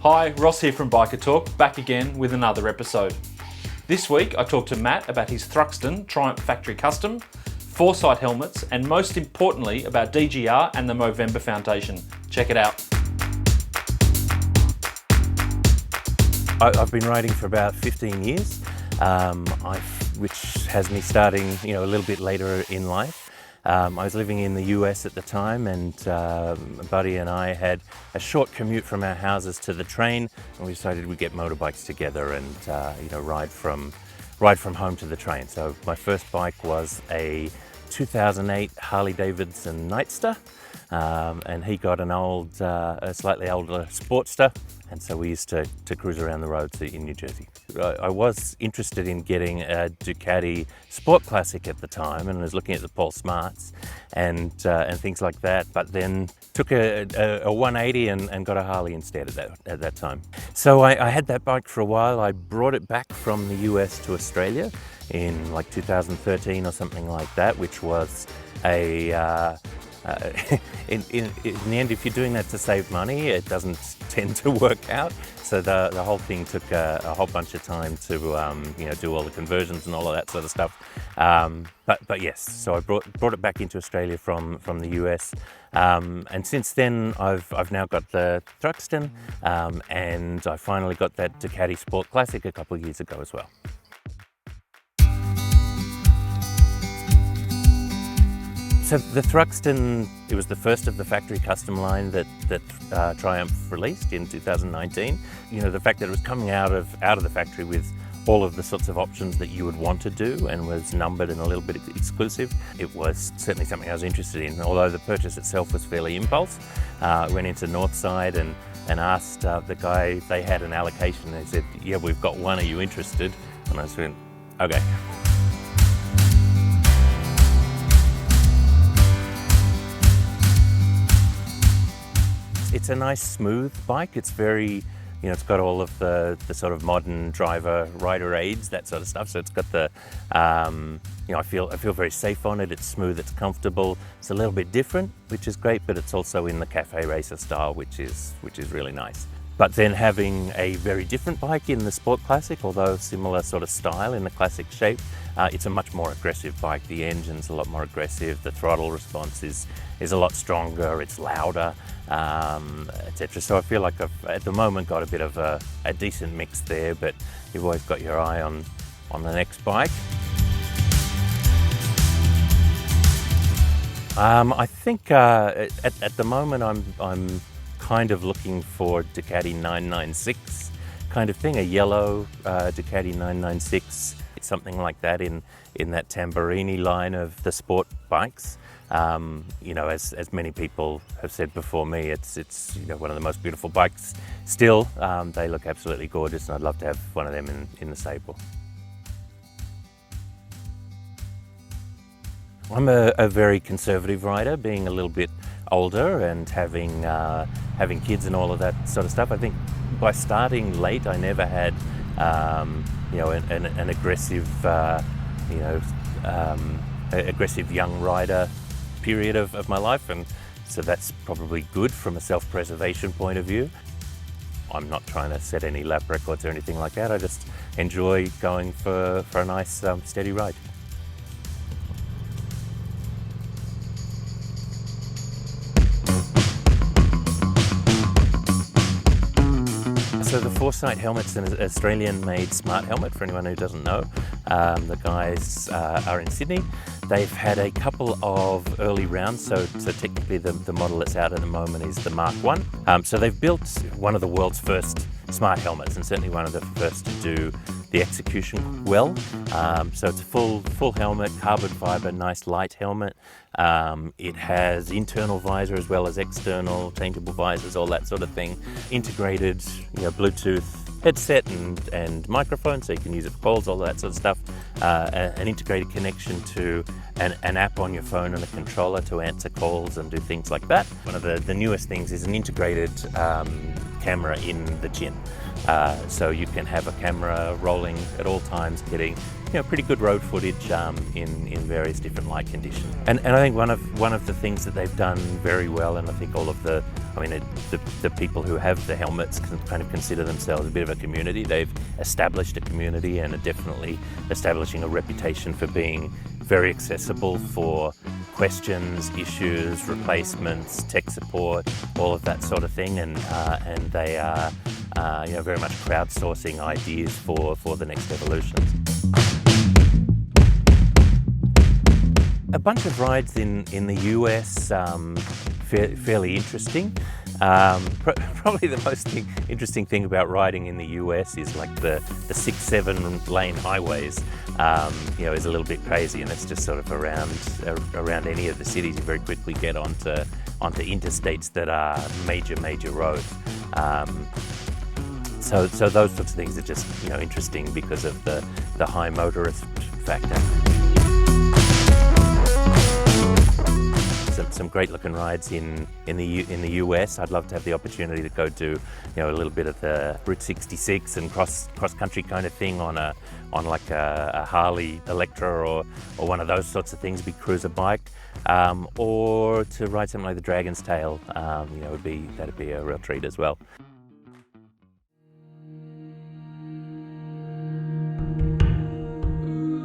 Hi, Ross here from Biker Talk, back again with another episode. This week I talked to Matt about his Thruxton Triumph Factory Custom, Forcite Helmets, and most importantly about DJI and the Movember Foundation. Check it out. I've been riding for about 15 years, which has me starting a little bit later in life. I was living in the US at the time, and a buddy and I had a short commute from our houses to the train, and we decided we'd get motorbikes together and ride from home to the train. So my first bike was a 2008 Harley Davidson Nightster, and he got an old, a slightly older Sportster, and so we used to cruise around the roads in New Jersey. I was interested in getting a Ducati Sport Classic at the time, and I was looking at the Paul Smarts and things like that, but then took a 180 and got a Harley instead at that time. So I had that bike for a while. I brought it back from the US to Australia in like 2013 or something like that, which was in the end, if you're doing that to save money, it doesn't tend to work out. So the whole thing took a whole bunch of time to do all the conversions and all of that sort of stuff. But yes, so I brought it back into Australia from the US, and since then I've now got the Thruxton, and I finally got that Ducati Sport Classic a couple of years ago as well. So the Thruxton, it was the first of the factory custom line that Triumph released in 2019. The fact that it was coming out of the factory with all of the sorts of options that you would want to do and was numbered and a little bit exclusive, it was certainly something I was interested in. Although the purchase itself was fairly impulse. I went into Northside and asked the guy if they had an allocation. They said, "Yeah, we've got one, are you interested?" And I said, "Okay." It's a nice smooth bike. It's very, it's got all of the sort of modern rider aids, that sort of stuff. So it's got the, I feel very safe on it. It's smooth, it's comfortable. It's a little bit different, which is great, but it's also in the cafe racer style, which is really nice. But then having a very different bike in the Sport Classic, although similar sort of style in the classic shape, it's a much more aggressive bike. The engine's a lot more aggressive. The throttle response is a lot stronger. It's louder, etc. So I feel like I've at the moment got a bit of a decent mix there, but you've always got your eye on the next bike. I think at the moment I'm kind of looking for Ducati 996 kind of thing, a yellow Ducati 996, something like that in that Tamburini line of the sport bikes. As many people have said before me, it's one of the most beautiful bikes still. They look absolutely gorgeous, and I'd love to have one of them in the stable. I'm a very conservative rider, being a little bit older and having kids and all of that sort of stuff. I think by starting late, I never had an aggressive aggressive young rider period of my life, and so that's probably good from a self-preservation point of view. I'm not trying to set any lap records or anything like that. I just enjoy going for a nice steady ride. So the Forcite Helmet's an Australian-made smart helmet, for anyone who doesn't know. The guys are in Sydney. They've had a couple of early rounds, so technically the model that's out at the moment is the Mark 1. So they've built one of the world's first smart helmets, and certainly one of the first to do the execution well. So it's a full helmet, carbon fiber, nice light helmet. It has internal visor as well as external, changeable visors, all that sort of thing. Integrated, Bluetooth headset and microphone, so you can use it for calls, all that sort of stuff. An integrated connection to an app on your phone and a controller to answer calls and do things like that. One of the newest things is an integrated camera in the chin. So you can have a camera rolling at all times, getting pretty good road footage in various different light conditions. And I think one of the things that they've done very well, and I think all of the people who have the helmets can kind of consider themselves a bit of a community. They've established a community and are definitely establishing a reputation for being very accessible for questions, issues, replacements, tech support, all of that sort of thing, and they are very much crowdsourcing ideas for the next evolutions. A bunch of rides in the US, fairly interesting. Probably the most interesting thing about riding in the US is like the 6-7 lane highways. Is a little bit crazy, and it's just sort of around any of the cities. You very quickly get onto interstates that are major roads. So those sorts of things are just interesting because of the high motorist factor. Some great looking rides in the US. I'd love to have the opportunity to go do a little bit of the Route 66 and cross country kind of thing on like a Harley Electra or one of those sorts of things, big cruiser bike, or to ride something like the Dragon's Tail. That'd be a real treat as well.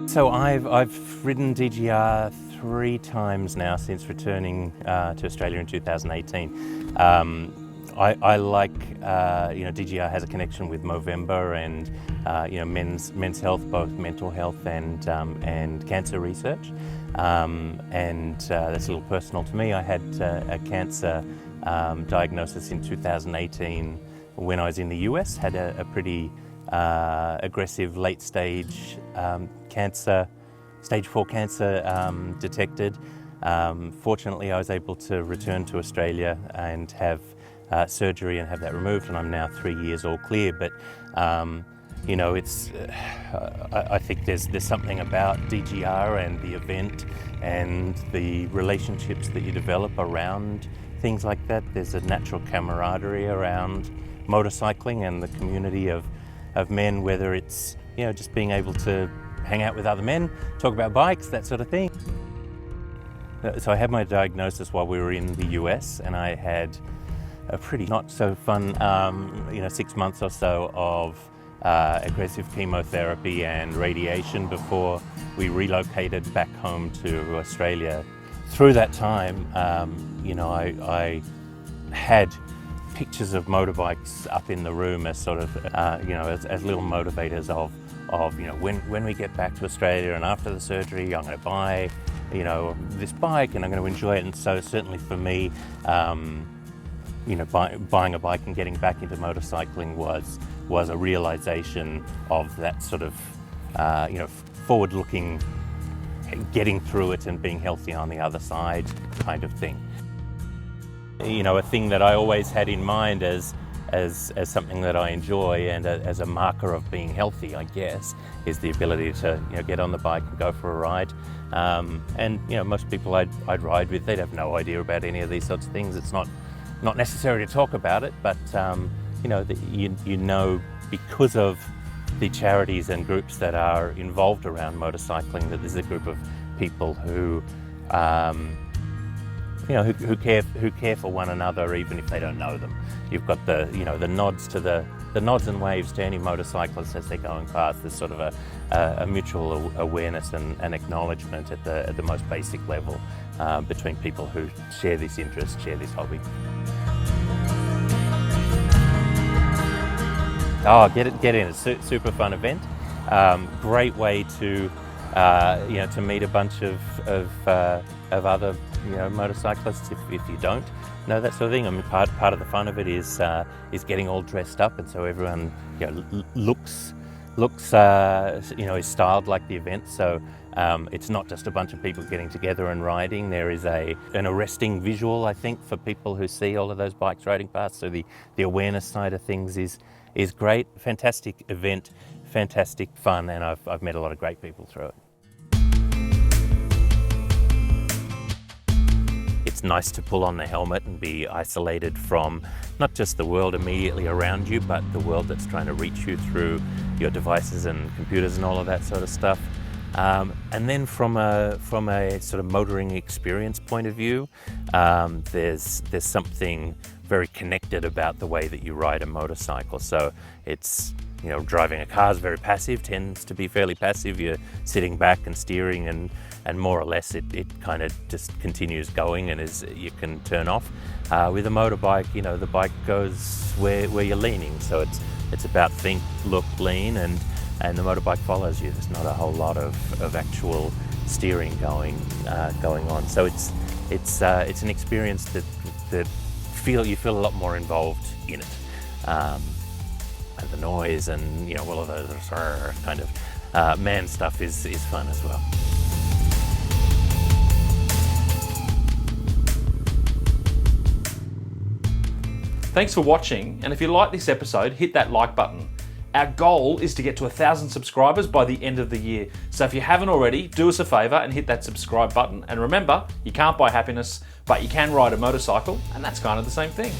So I've ridden DJI 3 times now since returning to Australia in 2018. I like, DJI has a connection with Movember and, men's health, both mental health and cancer research. That's a little personal to me. I had a cancer diagnosis in 2018 when I was in the US, had a pretty aggressive late stage cancer, stage 4 cancer detected. Fortunately, I was able to return to Australia and have surgery and have that removed, and I'm now 3 years all clear. But it's I think there's something about DGR and the event and the relationships that you develop around things like that. There's a natural camaraderie around motorcycling and the community of men, whether it's just being able to hang out with other men, talk about bikes, that sort of thing. So I had my diagnosis while we were in the US, and I had a pretty not so fun 6 months or so of aggressive chemotherapy and radiation before we relocated back home to Australia. Through that time, I had pictures of motorbikes up in the room as sort of, as little motivators of when we get back to Australia and after the surgery, I'm going to buy, this bike and I'm going to enjoy it. And so certainly for me, buying a bike and getting back into motorcycling was a realization of that sort of, forward-looking, getting through it and being healthy on the other side kind of thing. A thing that I always had in mind as something that I enjoy and as a marker of being healthy, I guess, is the ability to get on the bike and go for a ride. Most people I'd ride with, they'd have no idea about any of these sorts of things. It's not necessary to talk about it, but because of the charities and groups that are involved around motorcycling, that there's a group of people who who care for one another, even if they don't know them. You've got the nods to the nods and waves to any motorcyclists as they're going past. There's sort of a mutual awareness and acknowledgement at the most basic level between people who share this interest, share this hobby. Oh, get in! It's a super fun event. Great way to meet a bunch of other motorcyclists if you don't know that sort of thing. I mean, part of the fun of it is getting all dressed up, and so everyone looks is styled like the event. So it's not just a bunch of people getting together and riding. There is an arresting visual, I think, for people who see all of those bikes riding past. So the awareness side of things is great. Fantastic event, fantastic fun, and I've met a lot of great people through it. It's nice to pull on the helmet and be isolated from not just the world immediately around you, but the world that's trying to reach you through your devices and computers and all of that sort of stuff. And then from a sort of motoring experience point of view, there's something very connected about the way that you ride a motorcycle. So it's, you know, driving a car is very passive, tends to be fairly passive. You're sitting back and steering, and more or less it kind of just continues going, and you can turn off. With a motorbike, you know, the bike goes where you're leaning. So it's about think, look, lean, and the motorbike follows you. There's not a whole lot of actual steering going on. So it's an experience that you feel a lot more involved in it. And the noise and, you know, all of those kind of man stuff is fun as well. Thanks for watching, and if you like this episode, hit that like button. Our goal is to get to 1,000 subscribers by the end of the year. So if you haven't already, do us a favour and hit that subscribe button. And remember, you can't buy happiness, but you can ride a motorcycle, and that's kind of the same thing.